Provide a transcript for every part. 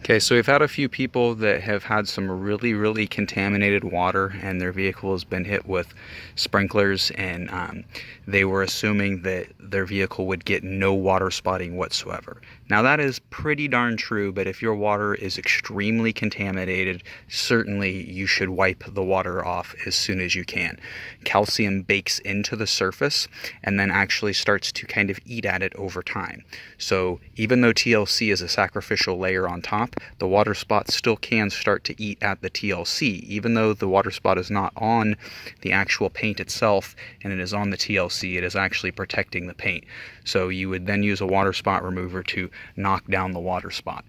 Okay, so we've had a few people that have had some really contaminated water and their vehicle has been hit with sprinklers, and they were assuming that their vehicle would get no water spotting whatsoever. Now that is pretty darn true, but if your water is extremely contaminated, certainly you should wipe the water off as soon as you can. Calcium bakes into the surface and then actually starts to kind of eat at it over time. So even though TLC is a sacrificial layer on top, the water spot still can start to eat at the TLC. Even though the water spot is not on the actual paint itself and it is on the TLC, it is actually protecting the paint. So you would then use a water spot remover to knock down the water spot.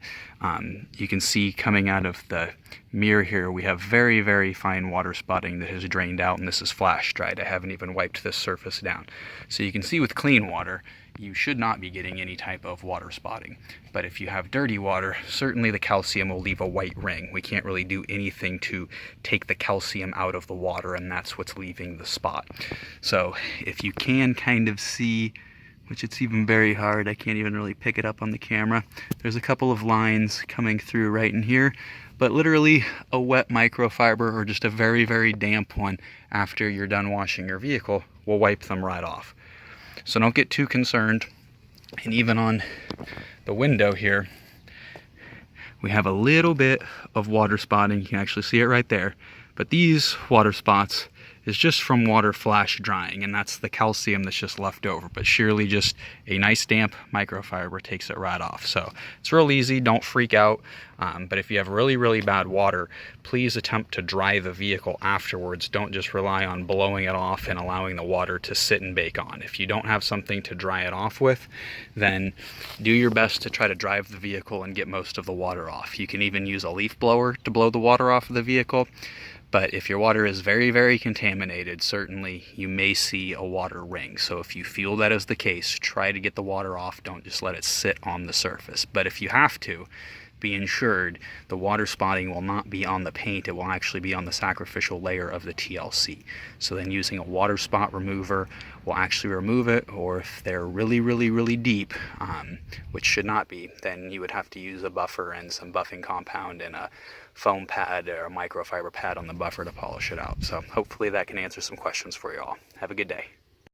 You can see coming out of the mirror here, we have very fine water spotting that has drained out, and this is flash dried. I haven't even wiped this surface down. So you can see with clean water, you should not be getting any type of water spotting. But if you have dirty water, certainly the calcium will leave a white ring. We can't really do anything to take the calcium out of the water, and that's what's leaving the spot. So if you can kind of see, which it's even very hard, I can't even really pick it up on the camera, there's a couple of lines coming through right in here, but literally a wet microfiber or just a very damp one after you're done washing your vehicle will wipe them right off. So don't get too concerned. And even on the window here, we have a little bit of water spotting. You can actually see it right there. But these water spots is just from water flash drying, and that's the calcium that's just left over. But surely just a nice damp microfiber takes it right off. So it's real easy, don't freak out. But if you have really bad water, please attempt to dry the vehicle afterwards. Don't just rely on blowing it off and allowing the water to sit and bake on. If you don't have something to dry it off with, then do your best to try to drive the vehicle and get most of the water off. You can even use a leaf blower to blow the water off of the vehicle. But if your water is very contaminated, certainly you may see a water ring. So if you feel that is the case, try to get the water off. Don't just let it sit on the surface. But if you have to, be ensured the water spotting will not be on the paint. It will actually be on the sacrificial layer of the TLC. So then using a water spot remover will actually remove it, or if they're really deep, which should not be, then you would have to use a buffer and some buffing compound and a foam pad or a microfiber pad on the buffer to polish it out. So hopefully that can answer some questions for you all. Have a good day.